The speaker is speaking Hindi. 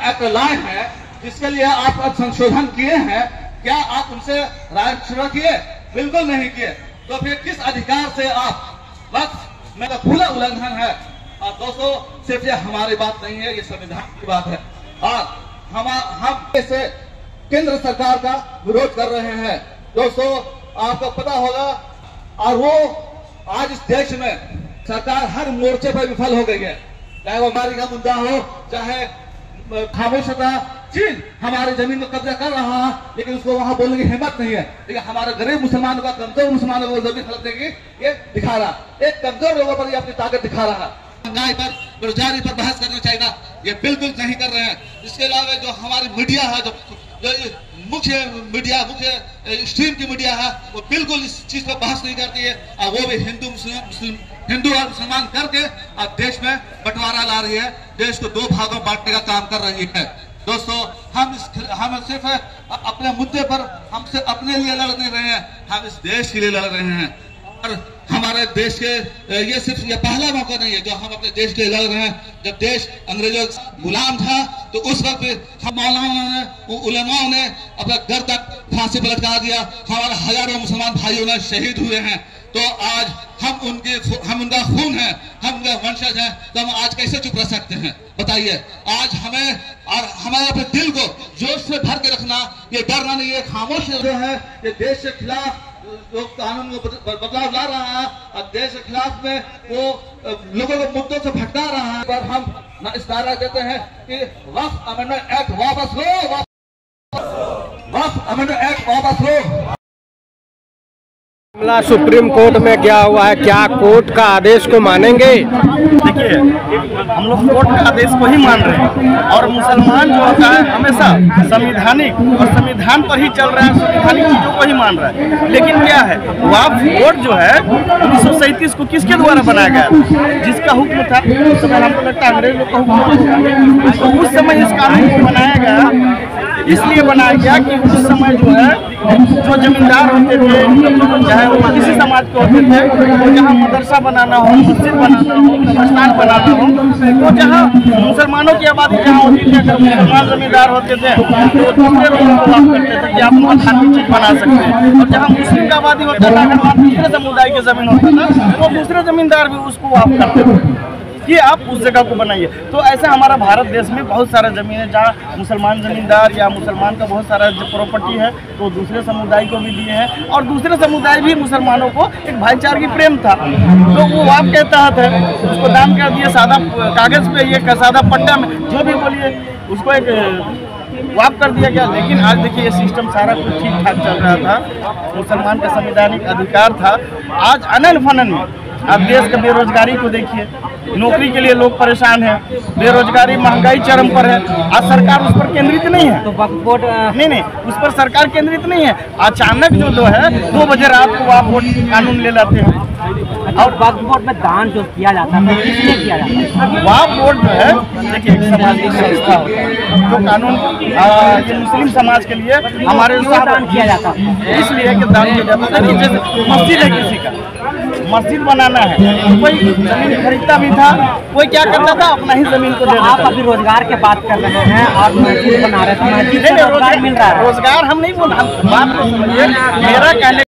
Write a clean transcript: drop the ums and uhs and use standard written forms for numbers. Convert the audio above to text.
एक्ट लाए हैं जिसके लिए आप संशोधन किए हैं, क्या आप उनसे राय मशवरा किए? बिल्कुल नहीं किए। तो फिर किस अधिकार से आप वक्त में खुला उल्लंघन है। और दोस्तों, सिर्फ ये हमारी बात नहीं है, ये संविधान की बात है। और हम इसे केंद्र सरकार का विरोध कर रहे हैं। दोस्तों, आपको पता होगा, और वो आज इस देश में सरकार हर मोर्चे पर विफल हो गई है, चाहे वो हमारी का मुद्दा हो, चाहे खामोशता। चीन हमारी जमीन को कब्जा कर रहा है, लेकिन उसको वहां बोलने की हिम्मत नहीं है। लेकिन हमारे गरीब मुसलमानों का, कमजोर मुसलमानों को जमीन खरीदने की ये दिखा रहा, एक कमजोर लोगों पर ये अपनी ताकत दिखा रहा है। महंगाई पर, बेरोजगारी पर बहस करना चाहिए, ये बिल्कुल नहीं कर रहे हैं। इसके अलावा जो हमारी मीडिया है, जो मुख्य मीडिया, मुख्य स्ट्रीम की मीडिया है, वो बिल्कुल इस चीज पर बहस नहीं करती है। और वो भी हिंदू और मुसलमान करके अब देश में बंटवारा ला रही है, देश को दो भागों में बांटने का काम कर रही है। दोस्तों, हम सिर्फ अपने मुद्दे पर, हम सिर्फ अपने लिए लड़ नहीं रहे हैं, हम इस देश के लिए लड़ रहे हैं। और हमारे देश के ये पहला मौका नहीं है जो हम अपने देश के लिए लड़ रहे हैं। जब देश अंग्रेजों का गुलाम था, तो उस वक्त हम मौलानाओं ने, उलमाओं ने अपना गर्दन फांसी पर लटका दिया, हमारे हजारों मुसलमान भाइयों ने शहीद हुए हैं। तो आज हम उनका खून है, हम उनका वंशज हैं, तो हम आज कैसे चुप रह सकते हैं? बताइए। आज हमें अपने दिल को जोश से भर के रखना, ये डरना नहीं है। खामोश जो है, ये देश के खिलाफ जो कानून में बदलाव ला रहा है और देश के खिलाफ में वो लोगों को मुद्दों से भटका रहा है। पर हम इस नारा देते हैं कि वक्फ अमेंडमेंट एक्ट वापस लो, वक्फ अमेंडमेंट एक्ट वापस लो। मामला सुप्रीम कोर्ट में गया हुआ है, क्या कोर्ट का आदेश को मानेंगे? देखिए, हम लोग कोर्ट का आदेश को ही मान रहे हैं, और मुसलमान जो होता है हमेशा संवैधानिक और संविधान पर ही चल रहा है, संवैधानिक चीजों को ही मान रहा है। लेकिन क्या है, वक्फ बोर्ड जो है 1937 को किसके द्वारा बनाया गया, जिसका हुक्म था उस समय, हमको लगता है अंग्रेज लोग का हुक्म, तो उस समय इस कानून को बनाया गया। इसलिए बनाया गया कि उस समय जो है, जो जमींदार होते थे, चाहे वो किसी समाज के होते थे, तो जहाँ मदरसा बनाना हो, मस्जिद बनाना हो, कब्रिस्तान बनाना हो, तो जहाँ मुसलमानों की आबादी जहाँ होती थी, अगर मुसलमान जमींदार होते थे तो दूसरे लोगों को माफ करते थे कि आप वहाँ धार्मिक चीज बना सकते हैं। और जहाँ मुस्लिम का आबादी होता था, अगर वहाँ दूसरे समुदाय की जमीन होता था, तो दूसरे जमींदार भी उसको माफ करते थे कि आप उस जगह को बनाइए। तो ऐसा हमारा भारत देश में बहुत सारा जमीन है जहाँ मुसलमान जमींदार या मुसलमान का बहुत सारा प्रॉपर्टी है, तो दूसरे समुदाय को भी दिए हैं। और दूसरे समुदाय भी मुसलमानों को एक भाईचारगी प्रेम था, तो वो वाप के तहत है, उसको दान कर दिए, सादा कागज पे, ये सादा पट्टा में, जो भी बोलिए, उसको एक वाप कर दिया गया। लेकिन आज देखिए, ये सिस्टम सारा कुछ ठीक ठाक चल रहा था, मुसलमान का संवैधानिक अधिकार था। आज अनन फनन में आप देश के बेरोजगारी को देखिए, नौकरी के लिए लोग परेशान हैं, बेरोजगारी, महंगाई चरम पर है। आज सरकार उस पर केंद्रित नहीं है, तो वक्फ बोर्ड नहीं, उस पर सरकार केंद्रित नहीं है। अचानक जो है 2 बजे रात को वक्फ बोर्ड कानून ले लाते हैं। और वक्फ बोर्ड में दान जो किया जाता है, किसने किया जाता है? वक्फ बोर्ड जो है, देखिए, एक सामाजिक संस्था जो कानून मुस्लिम समाज के लिए हमारे दान किया जाता है, इसलिए कि दान किया जाता है। जैसे मस्जिद है, किसी का मस्जिद बनाना है, कोई जमीन खरीदता भी था, कोई क्या करता था, अपना ही जमीन को दे देता। आप अभी रोजगार के बात कर रहे हैं और मस्जिद बना रहे थे, मस्जिद से रोजगार मिल रहा है। रोजगार हम नहीं बोल रहे, बात को समझिए। मेरा कहने